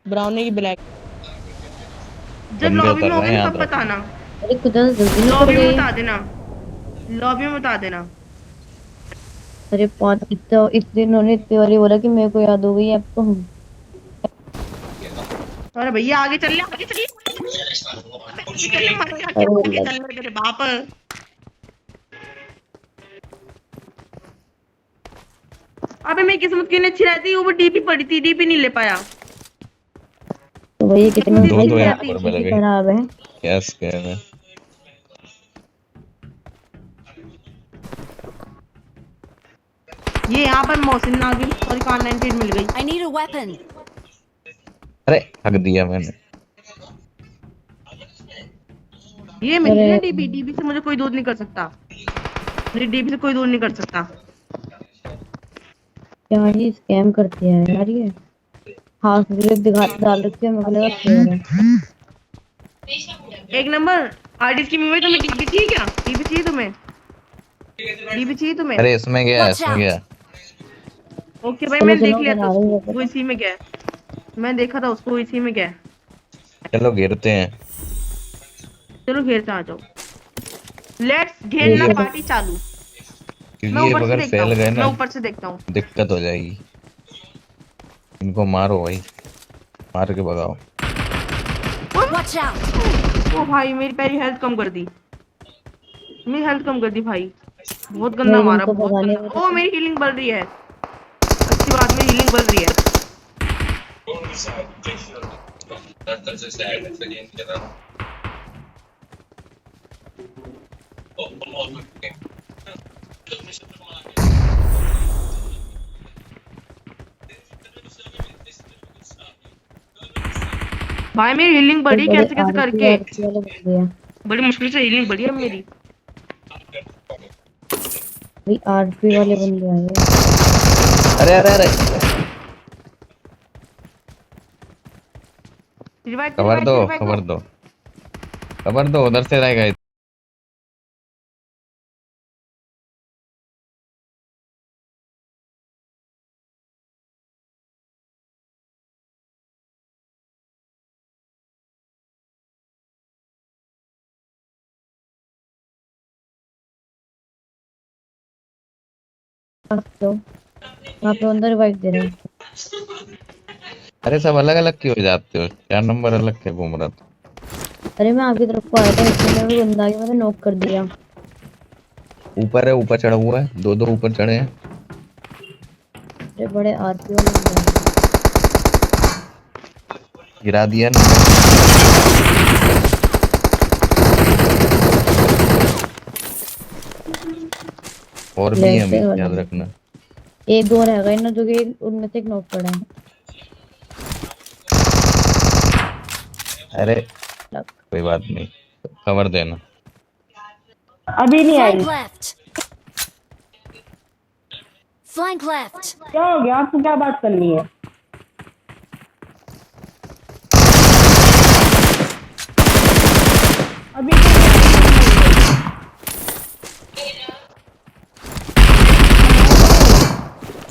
Brown है कि black? जब बंदे लॉबी उतर में रहे हैं होगे ना याद तब रखो। बताना। अरे खुदा जल्दी नहीं पड़ लॉबी में गई। बता देना। लॉबी में बता देना। अरे पाँच इतना इतने इन्होंने इतनी बारी बोला कि मेरे को याद हो गई अब तो हम। अरे भैया आगे चल ले, आगे चल ले, आगे चल ले, मर गया क्या? अरे आगे लग चल ले तेरे बाप। अबे मेरी किस्मत क्यों नहीं अच्छी रहती, वो डीपी पड़ी थी, डीपी नहीं ले पाया। तो भाई कितने किस्मत दो अच्छी भाई दो नहीं क्या यहाँ रहती। पर मिल स्थिति गई। खराब है। यस कह रहे। ये यहाँ पर मोहसिन आ गई, सॉरी कार 98 मिल गई। I need a weapon. अरे हक दिया मैंने। ये मिल गई अरे ना डीपी, डीपी से मुझे कोई दूर नहीं कर सकता। मेरी डीपी से कोई दूर नहीं कर सकता। क्या ही स्कैम करते हैं यार ये। हाथ भी दिखा डाल रखे हैं, मुझे लगा शेयर है। एक नंबर आर्टिस्ट की मूवी, तुम्हें डीपी चाहिए क्या? डीपी चाहिए तुम्हें? डीपी चाहिए तुम्हें? अरे इसमें गया, Watch इसमें out. गया। ओके भाई, चलो मैंने देख चलो लिया था बना रही उसको, वो है। इसी में गया है। मैं देखा था उसको, इसी में गया है। चलो गिरते हैं। चलो घेर से आ जाओ। लेट्स ये घेरना ये तो पार्टी चालू। मैं क्योंकि ये ऊपर से अगर देखता फैल हूँ, गए मैं ना ऊपर से देखता हूँ। दिक्कत हो जाएगी। इनको मारो भाई, मार के भगाओ। Watch out. ओ भाई, मेरी पहली हेल्थ कम कर दी। मेरी हेल्थ कम कर दी भाई। बहुत गंदा नहीं मारा, इनको बहुत भगाने में गंदा। ओ तो। मेरी हीलिंग बढ़ रही है। अच्छी बात, मेरी हीलिंग बढ़ रही है। भाई मेरी हीलिंग तो बढ़ी बड़े कैसे कैसे आरती करके। आरती वाले बंदे हैं। बड़ी मुश्किल से हीलिंग बढ़ी है मेरी। भाई आरती वाले बंदे आए हैं। अरे अरे अरे रिवाइव खबर रिवाइव दो, रिवाइव दो। खबर दो, खबर दो, उधर से रहेगा। तो वहाँ पे अंदर रिवाइव दे रहे हैं। अरे सब अलग अलग क्यों हो जाते हो? 4 नंबर अलग क्या घूम रहा था? अरे मैं आपकी तरफ को आ रहा था, इतने में भी बंदा आके मैंने नॉक कर दिया। ऊपर है, ऊपर चढ़ा हुआ है, दो दो ऊपर चढ़े हैं। अरे बड़े आरती वाले बंदे हैं। गिरा दिया ना। और भी है लेफ्ट अभी, वाले याद रखना। एक दो रह गए ना, जो कि उनमें से एक नॉक पड़ा है। अरे लग। कोई बात नहीं, खबर देना। अभी नहीं आई। Flank left. Flank left. क्या हो गया आपको, क्या बात करनी है? अभी तो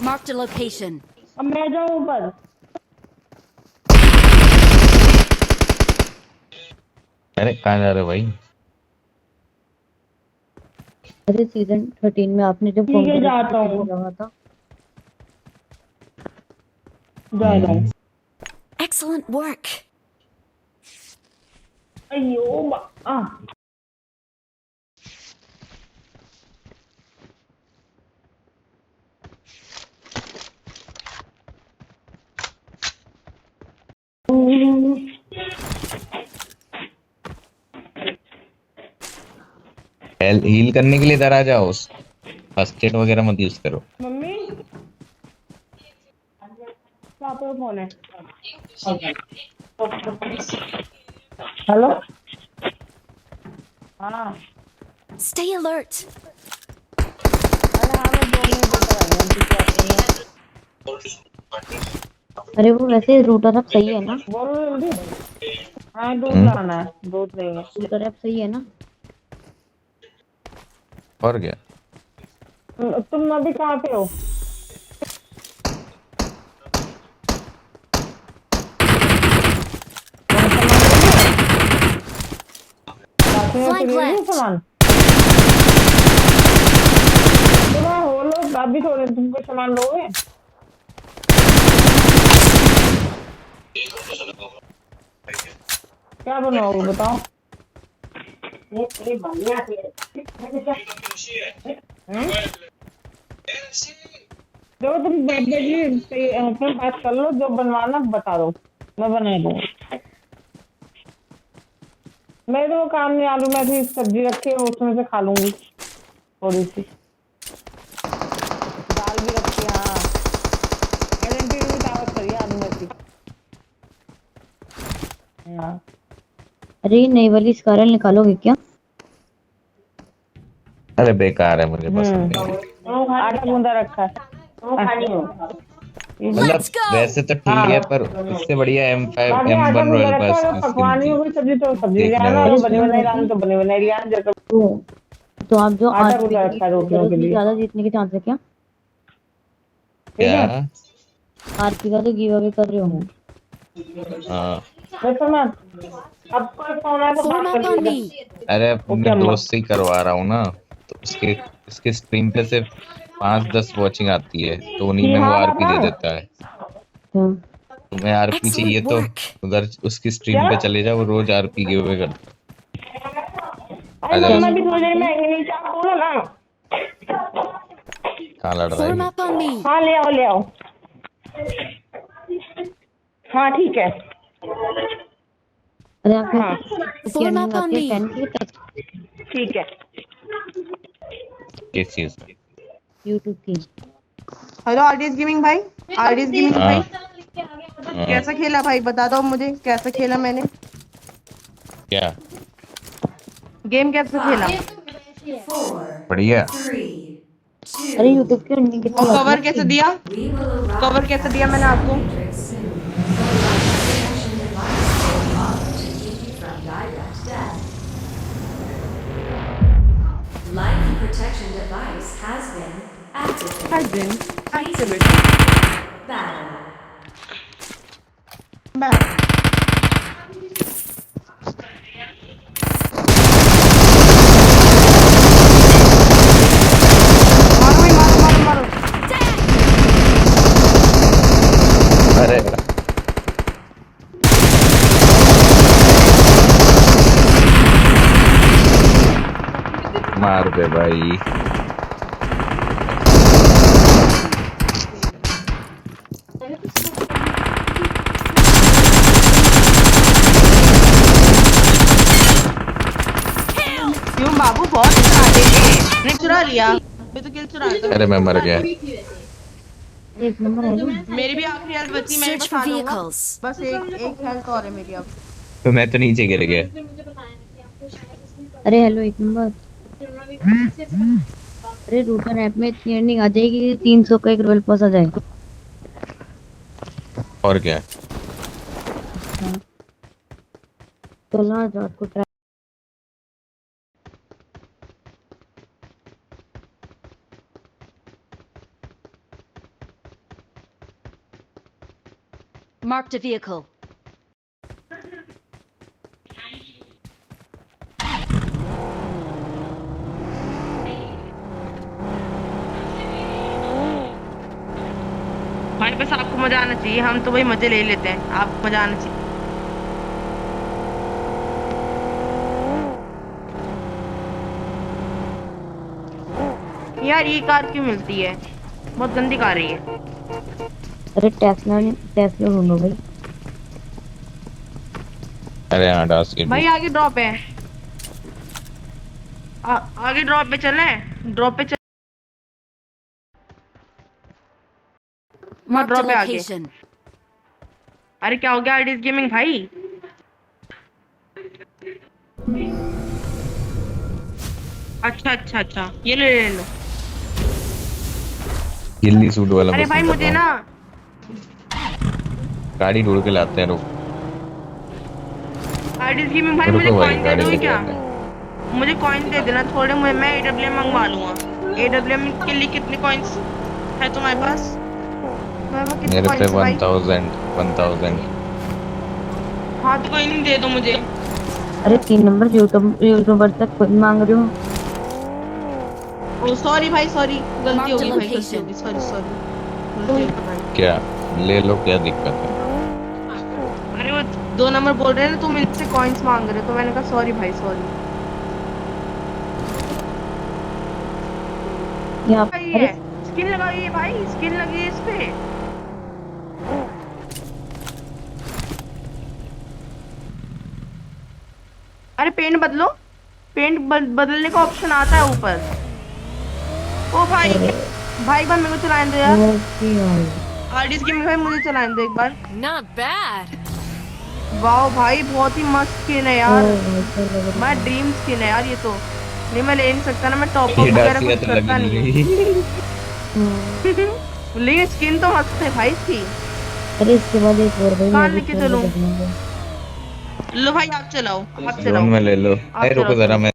Marked a location. अब मैं जाऊँ ऊपर? अरे कहाँ जा रहे हो भाई? अरे सीजन 13 में आपने जब ठीक है, जाता हूँ। रहा था। जा रहा हूँ। Excellent work. अयो हील करने के लिए इधर आ जाओ। फर्स्ट एड वगैरह मत यूज करो। मम्मी, पापा का फोन है। हेलो। हाँ। Stay alert. अरे हाँ, मैं 2 मिनट ऊपर आई हूँ, ठीक है, अरे वो वैसे रूटर अब सही है ना? बोलो जल्दी। हाँ, दूध लाना है, दूध लेंगे। रूटर अब सही है ना? और क्या? तुम अभी कहाँ पे हो? ले लो सामान। थोड़ा हो लो, आप भी थोड़े तुमको सामान लोगे। क्या बनाओगे बताओ। जो तुम बाबा जी अपने बात कर लो, जो बनवाना बता दो, मैं बना दूंगा। मेरे तो काम नहीं, आलू मेथी सब्जी रखी है, उसमें से खा लूंगी थोड़ी सी। दाल भी रखी है, हाँ गारंटी में दावत करिए आलू मेथी। हाँ अरे ये नई वाली स्कारल निकालोगे क्या? अरे बेकार है, मुझे पसंद नहीं। आटा गूंदा रखा है। मतलब Let's go! वैसे तो ठीक है, पर इससे बढ़िया M5 बाकी आटा M1 गूंदा रॉयल रखा है, पास अगर की स्किन पकवानी थी, हो गई सब्जी तो सब्जी ले देखने आना, में अगर अच्छी बनी थी। बनाई लानी तो बनी बनाई ले आना। जैसे तो आप जो आटा आज गूंदा रखा है रोटियों के लिए। ज्यादा जीतने के चांस है क्या? ठीक है। क्या? आरपी का तो गिव अवे कर रहे हो। हाँ। देखो ना, अब कोई फोन आया तो Form बात up कर on लीजिएगा। me. अरे अपने अम्मा। दोस्त से ही करवा रहा हूँ ना, तो उसके स्ट्रीम पे सिर्फ 5-10 वॉचिंग आती है, तो उन्हीं में वो हाँ आरपी दे पापा। देता है। क्या? तुम्हें आरपी चाहिए Excellent तो work. उधर उसकी स्ट्रीम क्या? पे चले जाओ, वो रोज आरपी गिव अवे करता है। अरे आ जाओ मम्मा उसमें। भी सोच रही मैं नहीं चाह बोलो ना। कहाँ लड़ रहा है Form ये? up on me. हाँ ले आओ ले आओ। हाँ ठीक है। अरे आपको हाँ Form up on आती है me. 10 के तक ठीक है। किस चीज? यूट्यूब की। हेलो आरडीएस गेमिंग भाई, आरडीएस गेमिंग हाँ। भाई, हाँ। कैसा खेला भाई? बता दो मुझे, कैसा खेला मैंने? क्या? गेम कैसा खेला? बढ़िया। अरे यूट्यूब की अर्निंग कितनी और आती कवर है कैसे आपकी? दिया? कवर कैसे दिया मैंने आपको? Life protection device has been activated. Has been Please activated. battle. मारो भाई, मारो मारो मारो। अरे मार दे भाई। क्यों बाबू, बहुत चुरा ले। नहीं चुरा लिया, मैं तो किल चुरा था। अरे मैं मर गया। एक नंबर है ना? मेरी भी आखिरी हेल्थ बची, मैं Search बस for आ जाऊंगा। vehicles. बस एक हेल्थ और है मेरी अब। तो मैं तो नीचे गिर गया। अरे हेलो एक नंबर। अरे रूटर ऐप में इतनी अर्निंग आ जाएगी कि 300 का एक रॉयल पास आ जाएगा। और क्या? चलो आज रात को ट्राई। Marked a vehicle. हमारे पास आपको मजा आना चाहिए, हम तो भाई मजे ले लेते हैं, आपको मजा आना चाहिए। यार ये कार क्यों मिलती है? बहुत गंदी कार है ये। अरे टेस्ला ढूंढो भाई। अरे हाँ डास के भाई आगे ड्रॉप है, आगे ड्रॉप पे चले, ड्रॉप पे चल। Marked a ड्रॉप पे आगे। location. अरे क्या हो गया आरडीएस गेमिंग भाई? अच्छा अच्छा अच्छा, ये ले ले लो। गिल्ली सूट वाला अरे भाई पसंद मुझे करता ना, हूँ। गाड़ी ढूंढ के लाते हैं, रुक। आरडीएस गेमिंग भाई मुझे रुको भाई, कॉइन दे गाड़ी दोगे लेके क्या? आते हैं। मुझे कॉइन दे देना थोड़े, मैं एडब्ल्यूएम मंगवा लूंगा। एडब्ल्यूएम के लिए कितने कॉइन्स है तुम्हारे पास? तुम्हारे पास कितने मेरे पे कॉइन्स है भाई? 1000। हाँ तो कोई नहीं, दे दो मुझे। अरे 3 नंबर यूट्यूबर तक खुद मांग रही हूँ। ओ सॉरी भाई, सॉरी, गलती हो Marked गई a भाई, गलती location. हो गई, सॉरी सॉरी, गलती हो गई भाई। क्या ले लो, क्या दिक्कत है? अरे वो 2 नंबर बोल रहे हैं ना, तुम इनसे कॉइन्स मांग रहे हो, तो मैंने कहा सॉरी भाई, सॉरी। यहाँ भाई अरे है, स्किन लगाई है भाई, स्किन लगी है इस पे। अरे पेंट बदलो, पेंट बदलने का ऑप्शन आता है ऊपर। ओ भाई, भाई एक बार मेरे को चलाने दो यार, ओके भाई। आरडीएस गेमिंग भाई, मुझे चलाने दो एक बार। Not bad. वाओ भाई, बहुत ही मस्त स्किन है ओ यार, भाई क्या लग रहा मैं है। ड्रीम स्किन है यार ये तो। नहीं मैं ले नहीं सकता ना, मैं टॉप अप ये वगैरह डासिया कुछ तो करता लगी नहीं नहीं। हूँ। लेकिन स्किन तो मस्त है भाई इसकी। अरे इसके बाद एक और भाई कहाँ मैं भी लेके खेल चलूं? देखूंगा। लो भाई आप चलाओ, आप जोन चलाओ, में ले लो। आप अरे रुको चलाओ जरा, चलो। मैं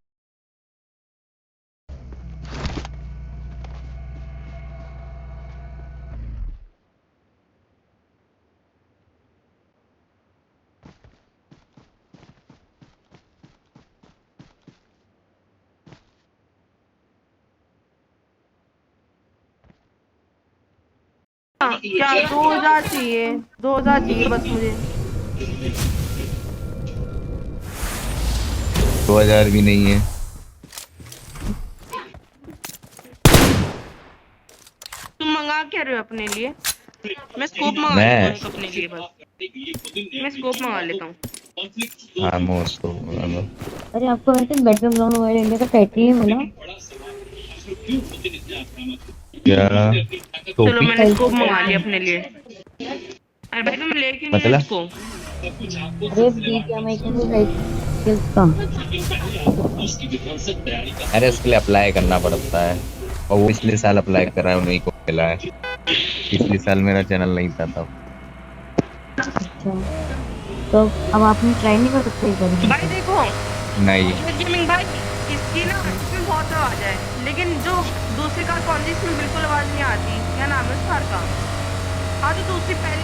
क्या 2000 चाहिए, 2000 चाहिए बस मुझे। 2000 भी नहीं है। तुम मंगा क्या रहे हो अपने लिए? मैं स्कोप मंगा मैं लेता हूँ अपने लिए बस, मैं स्कोप मंगा लेता हूँ। हाँ मोस्ट को बना लो। अरे आपको वैसे बेटरम ग्राउंड मोबाइल इंडिया का टाइटल नहीं मिला? क्या चलो टोपी मैंने स्कोप मंगा लिया अपने लिए। अरे भाई तुम ले क्यों नहीं आए मतलब? इसको? अरे बीजीएमआई का भी टाइटल का। अरे उसके लिए अप्लाई करना पड़ता है, और वो पिछले साल अप्लाई करा है, उन्हीं को मिला है। पिछले साल मेरा चैनल नहीं था तब। अच्छा तो अब आपने ट्राई नहीं कर सकते एक बार? भाई देखो नहीं गेमिंग भाई, इसकी ना इसमें बहुत आवाज है, लेकिन जो दूसरी कार कौन सी इसमें बिल्कुल आवाज नहीं आती। क्या नाम है उस कार का? हाँ जो दूसरी पहली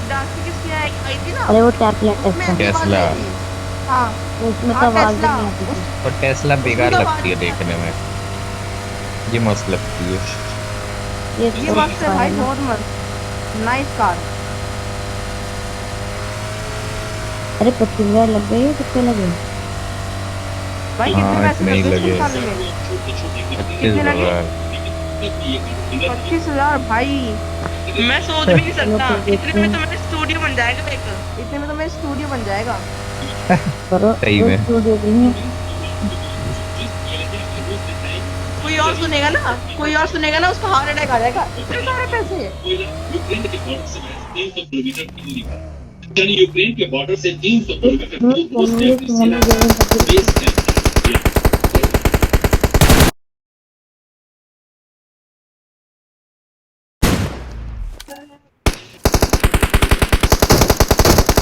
डांस किसकी आई थी ना, अरे वो टैबलेट उसमें है ऐसी आवाज टेस्ला। आई थी। हाँ तो उसमें तो हाँ आवाज भी टेस्ला, नहीं आती थी। और टेस्ला उसमें बेकार तो आवाज लगती है नहीं देखने में, ये मस्त लगती है। ये तो मस्त है भाई, ना। बहुत मस्त, नाइस कार। अरे 25,000 लग गए या कितने लगे? भाई कितने हाँ पैसे इतने ही लगे लगे, इसको निकालने में? 25,000। 25,000 भाई, मैं सोच भी नहीं चलो सकता। फिर इतने देखते में तो हैं। मेरा स्टूडियो बन जाएगा एक, इतने में तो मेरा स्टूडियो बन जाएगा। करो सही में। तो दे देंगे। कोई और सुनेगा ना, कोई और सुनेगा ना, उसका हार्ट अटैक आ जाएगा, इतने सारे पैसे। यूक्रेन के बॉर्डर से 300 किलोमीटर दूर उसने मुझे अपनी तुम्हारी सेना गेमिंग का बेस कैंप किया।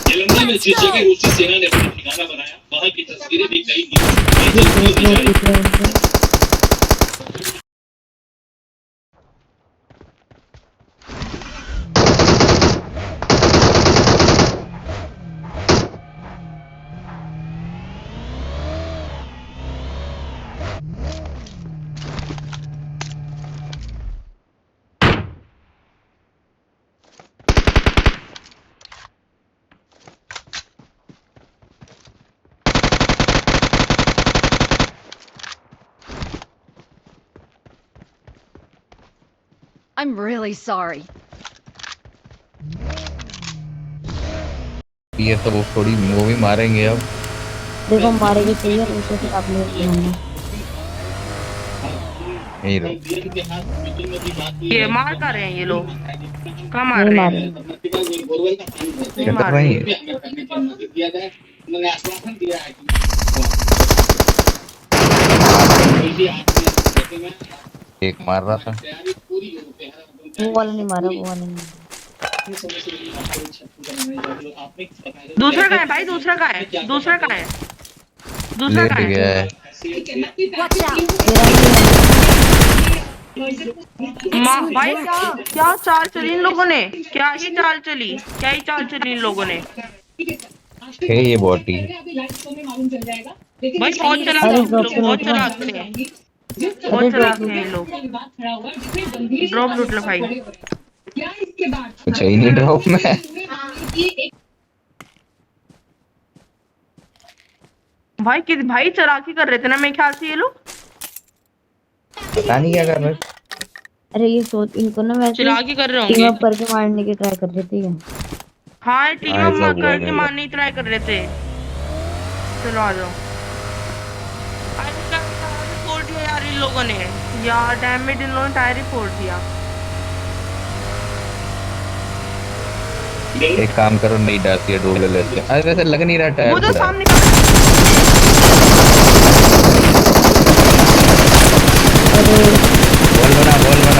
तेलंगाना में जिस जगह रूसी सेना ने अपना ठिकाना बनाया, वहां की तस्वीरें भी कई न्यूज़ में जारी की। I'm really sorry. ये तो वो थोड़ी वो भी मारेंगे अब। देखो हमारे भी चाहिए उसे फिर आप ले लेना। यही रहो। ये मार कर रहे हैं ये लोग, कहाँ मार नहीं रहे मारे। हैं? नहीं क्या मार कर रहे रही हैं। है? एक मार रहा था। वो वाला नहीं मारा, वो वाला नहीं मारा। दूसरा कहाँ है भाई, दूसरा कहाँ है, दूसरा कहाँ है, दूसरा लेट कहाँ है? गया है। Watch out. मेरा नहीं है। माँ भाई क्या क्या चाल चली इन लोगों ने, क्या ही चाल चली, क्या ही चाल चली इन लोगों ने। है ये बॉटी। अभी लाइव शो में मालूम चल जाएगा, लेकिन भाई बहुत चलाक अरे है लोग, ड्रॉप बहुत लूट चलाक है, बहुत अरे चलाक ड्रॉप है ये लोग। विवाद खड़ा हुआ है जिसमें गंभीर ड्रॉप लूट लो भाई। खड़े हो रहे हैं। क्या इसके बाद कुछ है ही नहीं ड्रॉप में। भाई किस भाई चलाकी कर रहे थे ना मेरे ख्याल से ये लोग, पता नहीं क्या कर रहे। अरे ये सोच इनको ना वैसे चलाकी कर रहे टीम होंगे। अप करके मारने की ट्राई कर रही थी ये। हाँ टीम हाँ, ऐसा अप हुआ करके मेरे मारने की ट्राई कर रहे थे। चलो आ जाओ। अरे टायर ही फोड़ दिया यार इन लोगों ने, यार डैमेज इन लोगों ने टायर ही फोड़ दिया। एक काम करो, नहीं डालती है, डोल ले लेते हैं। अरे वैसे लग नहीं रहा टायर वो तो थोड़ा। सामने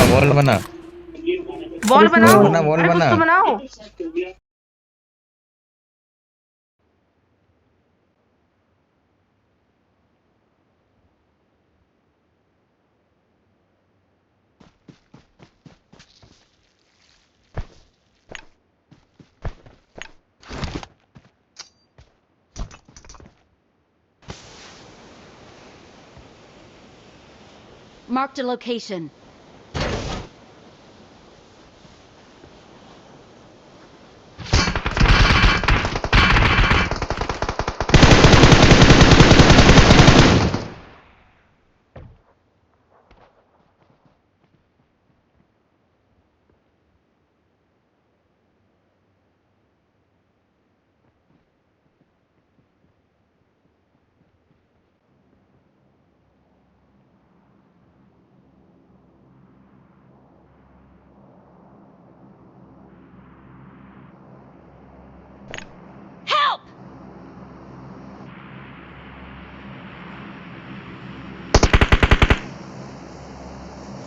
बॉल बना बॉल बनाओ, बॉल अरे कुछ बना। तो बनाओ। Marked a location. Help!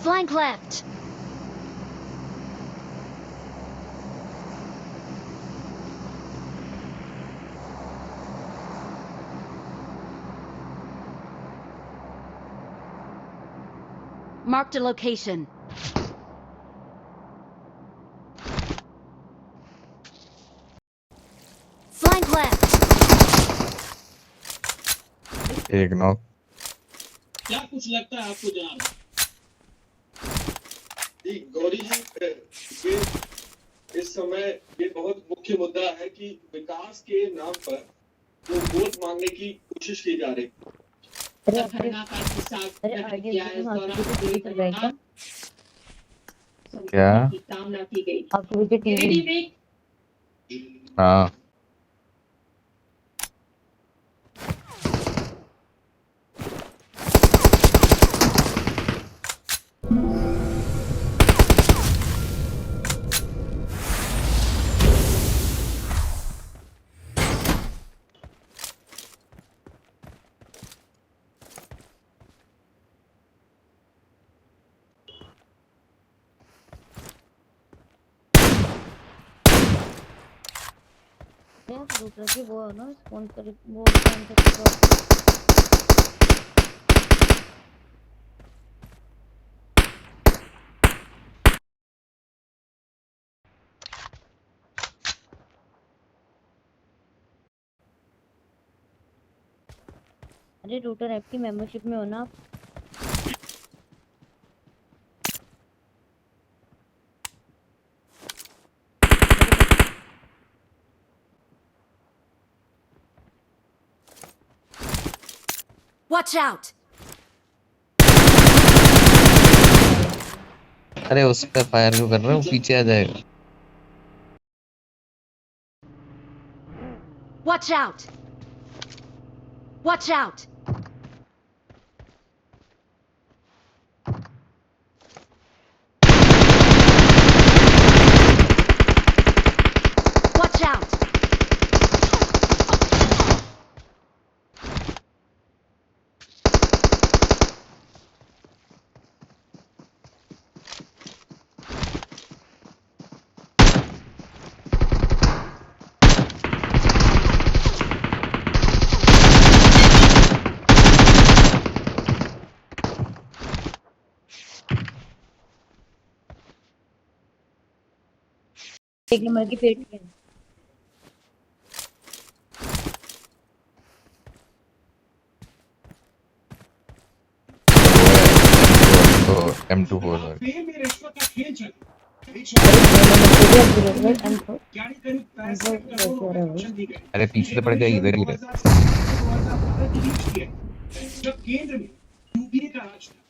Flank left. Marked a location. Flank left. एक नॉक। क्या कुछ लगता है आपको जनाब? जी गौरी जी, ये इस समय ये बहुत मुख्य मुद्दा है कि विकास के नाम पर जो वोट मांगने की कोशिश की जा रही है। अरे धरना का हिस्सा अरे आगे किया है, इस दौरान कोई चल रहा है क्या? क्या? की कामना की गई। आपकी विकेट टीम गिरिडीह में हाँ दूसरा की वो है ना स्पॉन्सर वो स्पॉन्सर। अरे रूटर ऐप की मेंबरशिप में हो ना आप? Watch out! अरे उस पर फायर क्यों कर रहे हो, पीछे आ जाएगा। Watch out! Watch out! Watch out! एक नंबर की पेट में M24 यहाँ पे में रिश्वत का खेल चल यानी करीब 65 करोड़ रुपए राशन दी गई। अरे पीछे से पड़ गया इधर ही रहे। 2017 से 2015 के बीच की है, जब केंद्र में यूपीए का राज था।